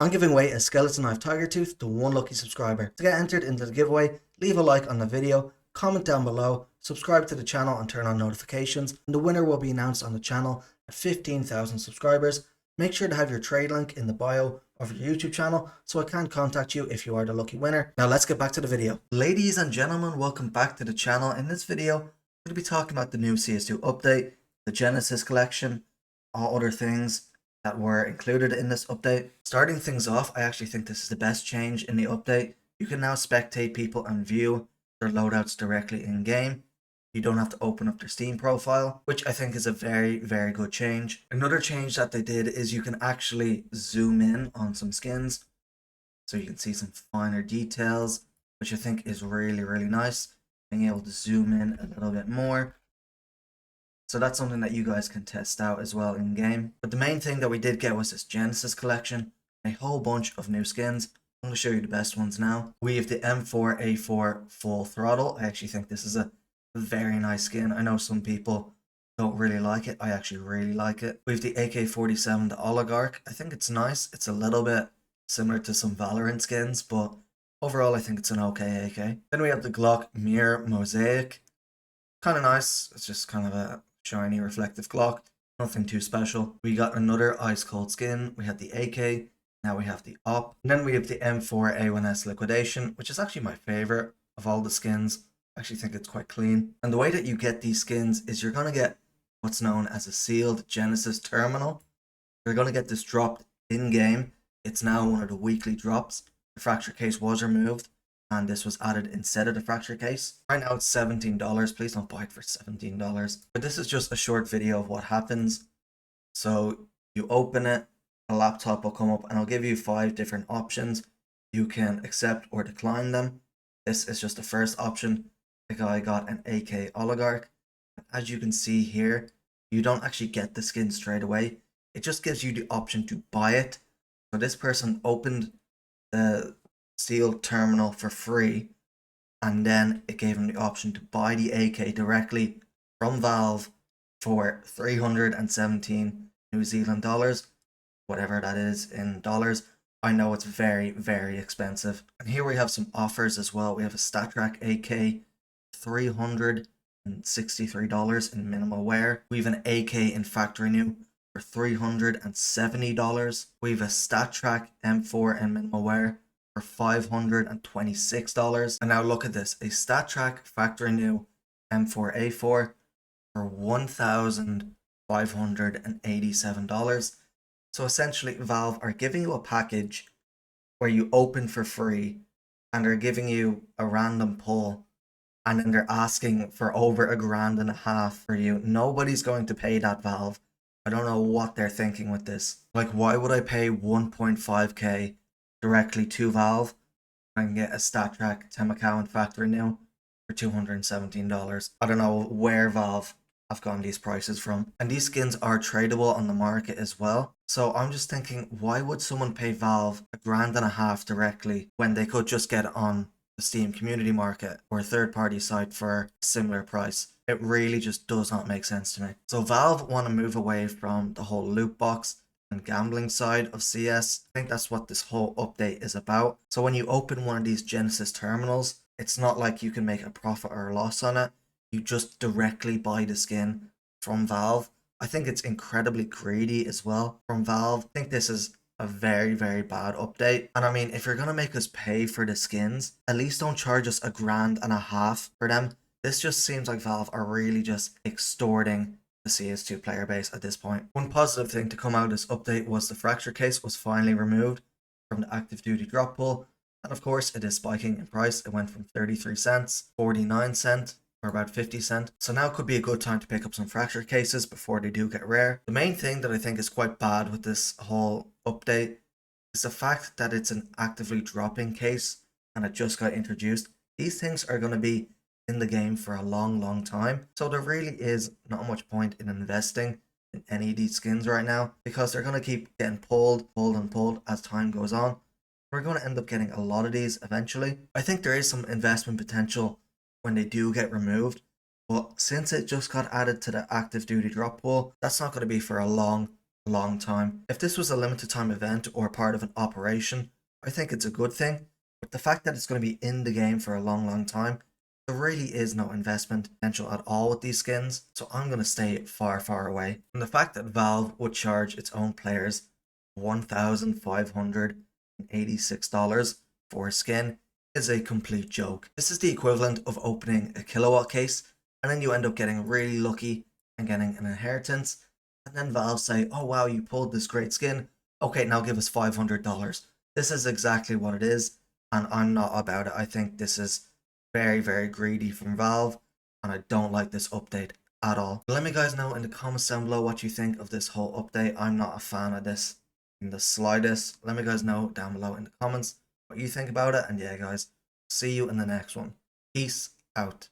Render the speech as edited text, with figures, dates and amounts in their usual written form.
I'm giving away a skeleton knife tiger tooth to one lucky subscriber. To get entered into the giveaway, leave a like on the video, comment down below, subscribe to the channel and turn on notifications, and the winner will be announced on the channel at 15,000 subscribers. Make sure to have your trade link in the bio of your YouTube channel so I can contact you if you are the lucky winner. Now let's get back to the video. Ladies and gentlemen, welcome back to the channel. In this video, I'm going to be talking about the new CS2 update, the Genesis collection, all other things that were included in this update. Starting things off, I actually think this is the best change in the update. You can now spectate people and view their loadouts directly in game. You don't have to open up their Steam profile, which I think is a very, very good change. Another change that they did is you can actually zoom in on some skins, so you can see some finer details, which I think is really, really nice. Being able to zoom in a little bit more. So that's something that you guys can test out as well in game. But the main thing that we did get was this Genesis collection, a whole bunch of new skins. I'm going to show you the best ones now. We have the M4A4 Full Throttle. I actually think this is a very nice skin. I know some people don't really like it. I actually really like it. We have the AK-47, the Oligarch. I think it's nice. It's a little bit similar to some Valorant skins, but overall I think it's an okay AK. Then we have the Glock Mirror Mosaic. Kind of nice. It's just kind of a shiny reflective Glock, nothing too special. We got another ice cold skin. We had the AK, now we have the op, and then we have the M4A1S liquidation, which is actually my favorite of all the skins. I actually think it's quite clean. And the way that you get these skins is you're gonna get what's known as a sealed Genesis terminal. You're gonna get this dropped in game. It's now one of the weekly drops. The fracture case was removed, and this was added instead of the fracture case. Right now it's $17. Please don't buy it for $17. But this is just a short video of what happens. So you open it, a laptop will come up, and I'll give you 5 different options. You can accept or decline them. This is just the first option. The guy got an AK Oligarch. As you can see here, you don't actually get the skin straight away. It just gives you the option to buy it. So this person opened the sealed terminal for free, and then it gave him the option to buy the AK directly from Valve for 317 New Zealand dollars, whatever that is in dollars. I know it's very, very expensive. And here we have some offers as well. We have a StatTrack AK, $363 in minimal wear. We have an AK in factory new for $370. We have a StatTrack M4 in minimal wear for $526. And now look at this, a StatTrack factory new M4A4 for $1,587. So essentially Valve are giving you a package where you open for free, and they're giving you a random pull, and then they're asking for over $1,500 for you. Nobody's going to pay that, Valve. I don't know what they're thinking with this. Like, why would I pay 1.5k directly to Valve? I can get a StatTrack Temakau and factory new for $217. I don't know where Valve have gotten these prices from. And these skins are tradable on the market as well. So I'm just thinking, why would someone pay Valve $1,500 directly when they could just get it on the Steam community market or a third-party site for a similar price? It really just does not make sense to me. So Valve want to move away from the whole loot box and gambling side of CS. I think that's what this whole update is about. So when you open one of these Genesis terminals, it's not like you can make a profit or a loss on it. You just directly buy the skin from Valve. I think it's incredibly greedy as well from Valve. I think this is a very, very bad update. And I mean, if you're going to make us pay for the skins, at least don't charge us $1,500 for them. This just seems like Valve are really just extorting the CS2 player base at this point. One positive thing to come out of this update was the fracture case was finally removed from the active duty drop pool. And of course, it is spiking in price. It went from 33 cents, 49 cents, or about 50 cents. So now could be a good time to pick up some fracture cases before they do get rare. The main thing that I think is quite bad with this whole update is the fact that it's an actively dropping case and it just got introduced. These things are going to be in the game for a long, long time. So there really is not much point in investing in any of these skins right now, because they're going to keep getting pulled as time goes on. We're going to end up getting a lot of these eventually. I think there is some investment potential when they do get removed, but since it just got added to the active duty drop pool, that's not going to be for a long a long time. If this was a limited time event or part of an operation, I think it's a good thing. But the fact that it's going to be in the game for a long time, there really is no investment potential at all with these skins, so I'm going to stay far away. And the fact that Valve would charge its own players $1,586 for a skin is a complete joke. This is the equivalent of opening a kilowatt case and then you end up getting really lucky and getting an inheritance, and then Valve say, oh wow, you pulled this great skin, okay, now give us $500. This is exactly what it is, and I'm not about it. I think this is very greedy from Valve, and I don't like this update at all. Let me guys know in the comments down below what you think of this whole update. I'm not a fan of this in the slightest. Let me guys know down below in the comments what you think about it, and yeah guys, see you in the next one. Peace out.